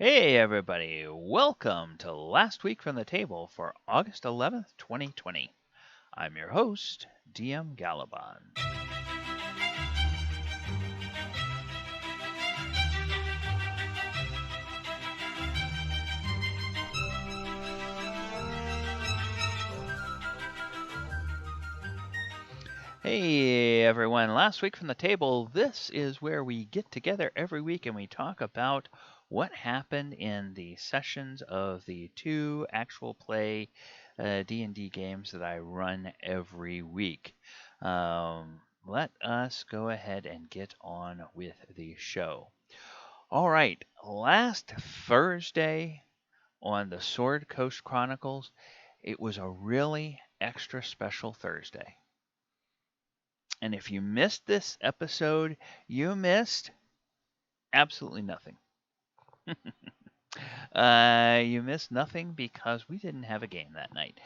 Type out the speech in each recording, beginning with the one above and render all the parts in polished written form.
Hey everybody, welcome to Last Week from the Table for August 11th, 2020. I'm your host, DM Gallibond. Hey everyone, Last Week from the Table. This is where we get together every week and we talk about what happened in the sessions of the two actual play D&D games that I run every week. Let us go ahead and get on with the show. All right, last Thursday on the Sword Coast Chronicles, it was a really extra special Thursday. And if you missed this episode, you missed absolutely nothing. You missed nothing because we didn't have a game that night.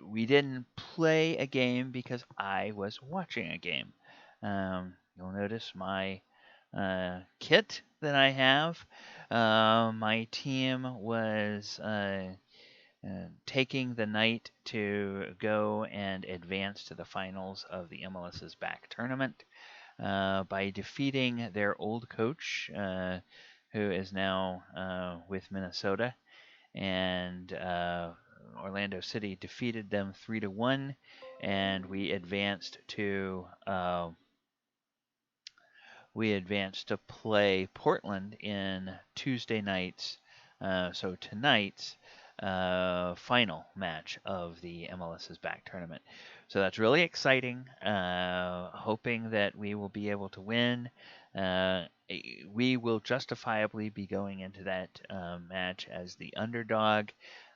We didn't play a game because I was watching a game. You'll notice my kit that I have. My team was taking the night to go and advance to the finals of the MLS's back tournament by defeating their old coach, who is now with Minnesota, and Orlando City defeated them 3-1, and we advanced to play Portland in Tuesday nights. So tonight's final match of the MLS's back tournament. So that's really exciting. Hoping that we will be able to win. We will justifiably be going into that match as the underdog.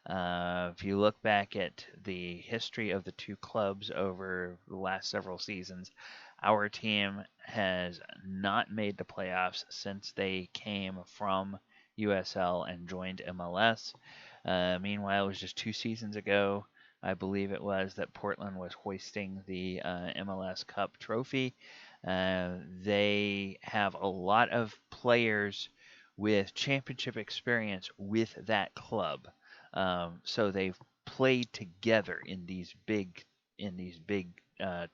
If you look back at the history of the two clubs over the last several seasons, our team has not made the playoffs since they came from USL and joined MLS. Meanwhile, it was just 2 seasons ago, I believe it was, that Portland was hoisting the MLS Cup trophy. They have a lot of players with championship experience with that club. So they've played together in these big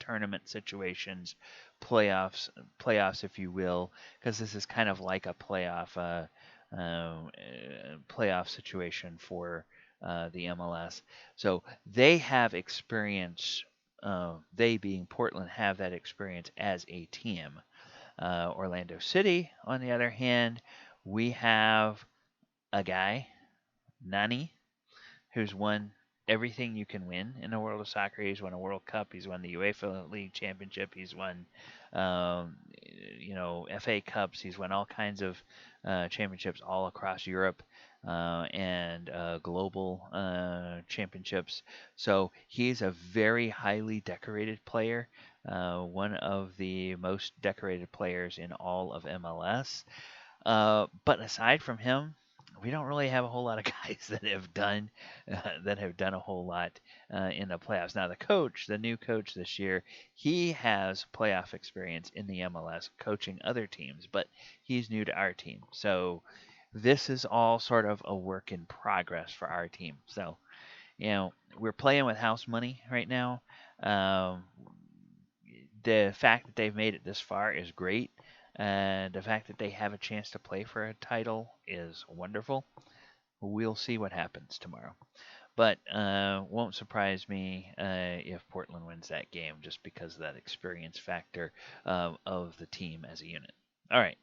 tournament situations, playoffs, if you will, because this is kind of like a playoff situation for the MLS. So they have experience. They, being Portland, have that experience as a team. Orlando City, on the other hand, we have a guy, Nani, who's won everything you can win in the world of soccer. He's won a World Cup. He's won the UEFA League Championship. He's won, FA Cups. He's won all kinds of championships all across Europe and global championships. So he's a very highly decorated player, one of the most decorated players in all of MLS. But aside from him, we don't really have a whole lot of guys that have done a whole lot in the playoffs. Now, the new coach this year, he has playoff experience in the MLS, coaching other teams, but he's new to our team. So this is all sort of a work in progress for our team. So, we're playing with house money right now. Um, the fact that they've made it this far is great. And the fact that they have a chance to play for a title is wonderful. We'll see what happens tomorrow. But won't surprise me if Portland wins that game just because of that experience factor of the team as a unit. All right.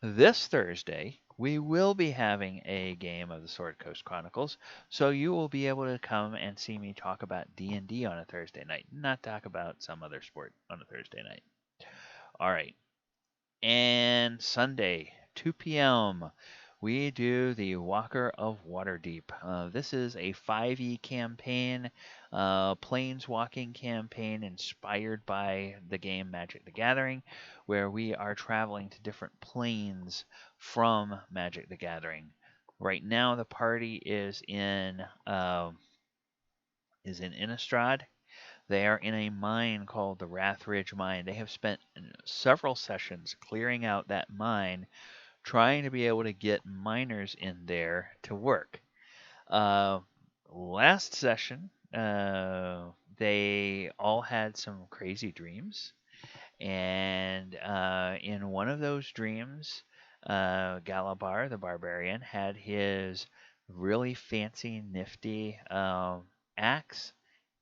This Thursday, we will be having a game of the Sword Coast Chronicles, so you will be able to come and see me talk about D&D on a Thursday night, not talk about some other sport on a Thursday night. All right. And Sunday, 2 p.m., we do the Walker of Waterdeep. This is a 5e campaign, planeswalking campaign inspired by the game Magic the Gathering, where we are traveling to different planes from Magic the Gathering. Right now, the party is in Innistrad. They are in a mine called the Wrathridge Mine. They have spent several sessions clearing out that mine, trying to be able to get miners in there to work. Uh, Last session, they all had some crazy dreams, and in one of those dreams, Galabar, the barbarian, had his really fancy, nifty axe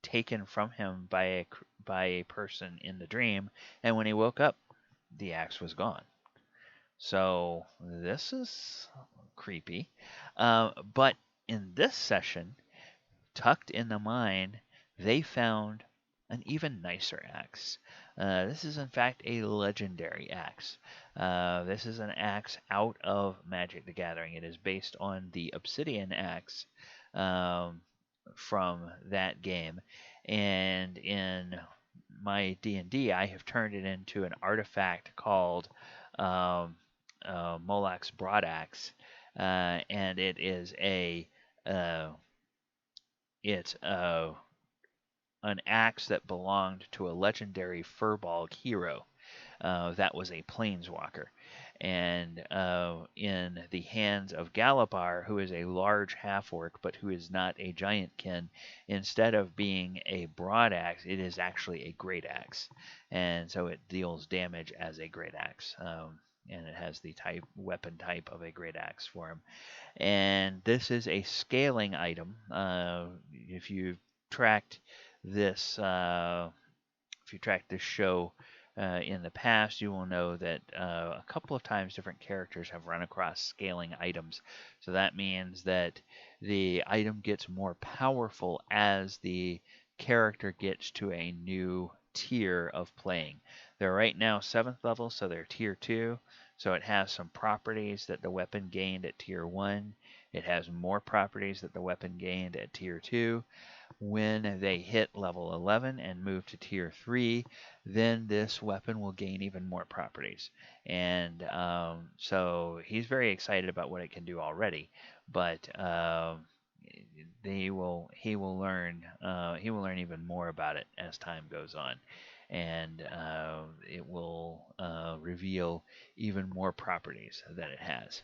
taken from him by a person in the dream, and when he woke up, the axe was gone. So this is creepy. But in this session, tucked in the mine, they found an even nicer axe. This is, in fact, a legendary axe. This is an axe out of Magic the Gathering. It is based on the obsidian axe um, from that game. And in my D&D, I have turned it into an artifact called um, Molak's Broadaxe. And it is uh, it's an axe that belonged to a legendary Furbolg hero that was a planeswalker. And in the hands of Galabar, who is a large half orc but who is not a giantkin, instead of being a broadaxe, it is actually a great axe. And so it deals damage as a great axe. And it has the weapon type of a great axe for him. And this is a scaling item. If you tracked this, if you tracked this show in the past, you will know that a couple of times different characters have run across scaling items. So that means that the item gets more powerful as the character gets to a new tier of playing. They're right now 7th level, so they're tier 2. So it has some properties that the weapon gained at tier 1. It has more properties that the weapon gained at tier 2. When they hit level 11 and move to tier 3, then this weapon will gain even more properties. And so he's very excited about what it can do already, but he will learn even more about it as time goes on, and it will reveal even more properties that it has.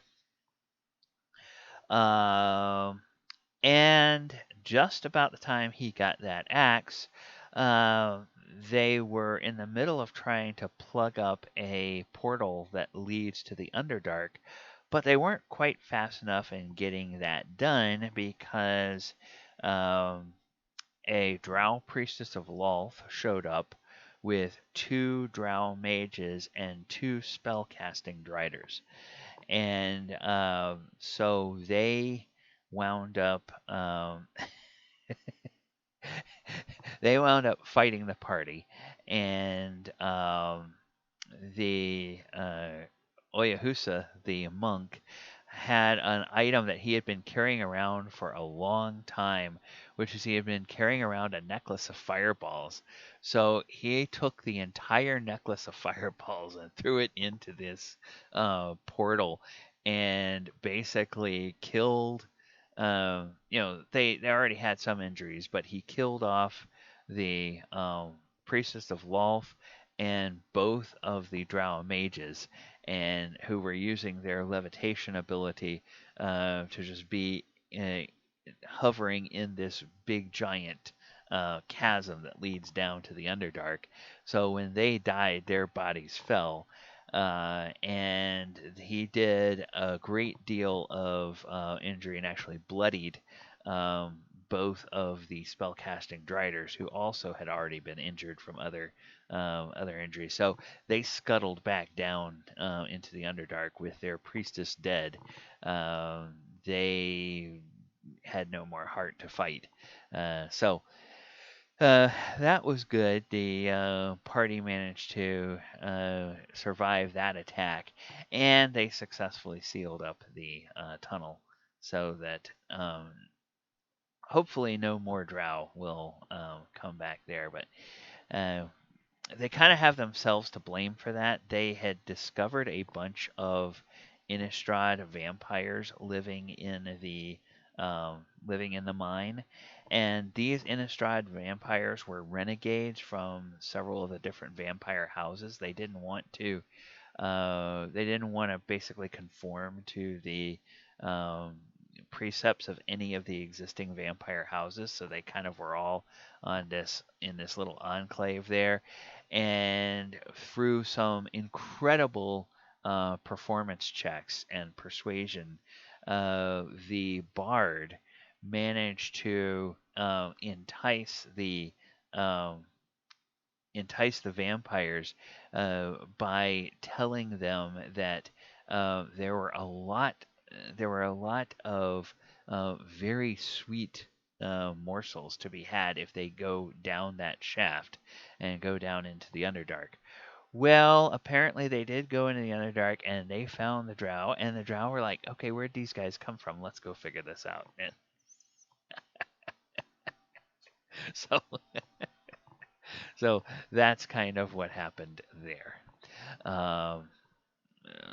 And just about the time he got that axe, uh, they were in the middle of trying to plug up a portal that leads to the Underdark, but they weren't quite fast enough in getting that done because a Drow priestess of Lolth showed up with 2 Drow mages and 2 spellcasting driders. And so they wound up fighting the party, and the Oyahusa, the monk, had an item that he had been carrying around for a long time, which is he had been carrying around a necklace of fireballs. So he took the entire necklace of fireballs and threw it into this portal, and basically killed. They already had some injuries, but he killed off the priestess of Lolth and both of the Drow mages, and who were using their levitation ability to just be hovering in this big giant chasm that leads down to the Underdark. So when they died, their bodies fell. And he did a great deal of injury and actually bloodied both of the spellcasting driders, who also had already been injured from other injuries. So they scuttled back down into the Underdark with their priestess dead. They had no more heart to fight. So that was good. The party managed to survive that attack, and they successfully sealed up the tunnel so that hopefully no more drow will come back there. But uh, they kind of have themselves to blame for that. They had discovered a bunch of Innistrad vampires living in the mine, and these Innistrad vampires were renegades from several of the different vampire houses. They didn't want to They didn't want to basically conform to the um, precepts of any of the existing vampire houses, so they kind of were all on this in this little enclave there, and through some incredible performance checks and persuasion, the bard managed to um, entice the vampires by telling them that there were a lot of very sweet morsels to be had if they go down that shaft and go down into the Underdark. Well, apparently they did go into the Underdark and they found the Drow, and the Drow were like, "Okay, where'd these guys come from? Let's go figure this out." And so, so that's kind of what happened there. Um,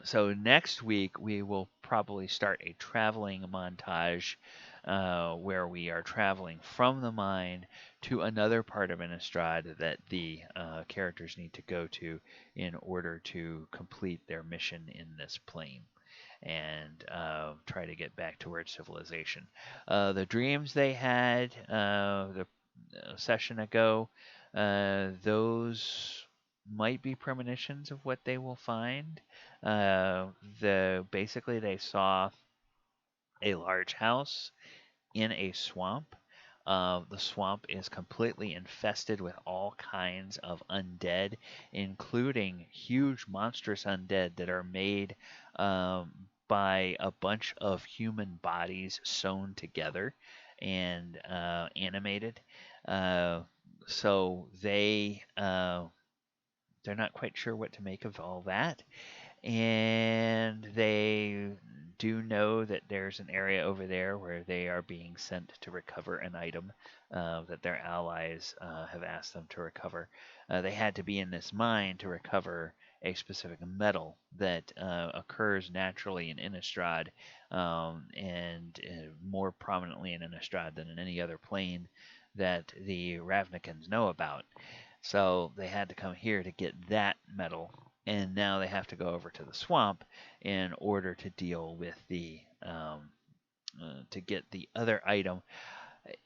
so next week we will probably start a traveling montage where we are traveling from the mine to another part of Innistrad that the characters need to go to in order to complete their mission in this plane and try to get back towards civilization. The dreams they had the session ago, those might be premonitions of what they will find. Basically they saw a large house in a swamp. The swamp is completely infested with all kinds of undead, including huge monstrous undead that are made by a bunch of human bodies sewn together and animated. Uh, so they're not quite sure what to make of all that, and they do know that there's an area over there where they are being sent to recover an item that their allies have asked them to recover. They had to be in this mine to recover a specific metal that occurs naturally in Innistrad, and more prominently in Innistrad than in any other plane that the Ravnikins know about. So they had to come here to get that metal, and now they have to go over to the swamp in order to deal with to get the other item.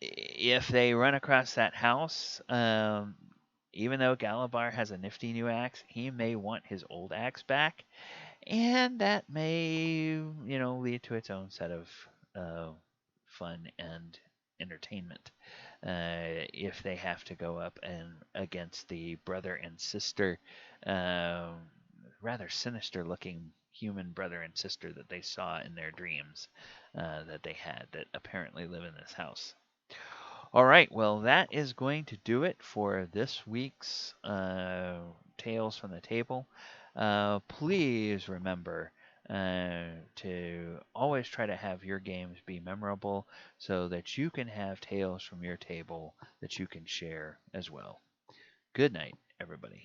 If they run across that house, even though Gallibond has a nifty new axe, he may want his old axe back, and that may, lead to its own set of uh, fun and entertainment if they have to go up and against the brother and sister, uh, rather sinister looking human brother and sister that they saw in their dreams that they had that apparently live in this house. All right, well, that is going to do it for this week's Tales from the Table. Please remember to always try to have your games be memorable so that you can have tales from your table that you can share as well. Good night, everybody.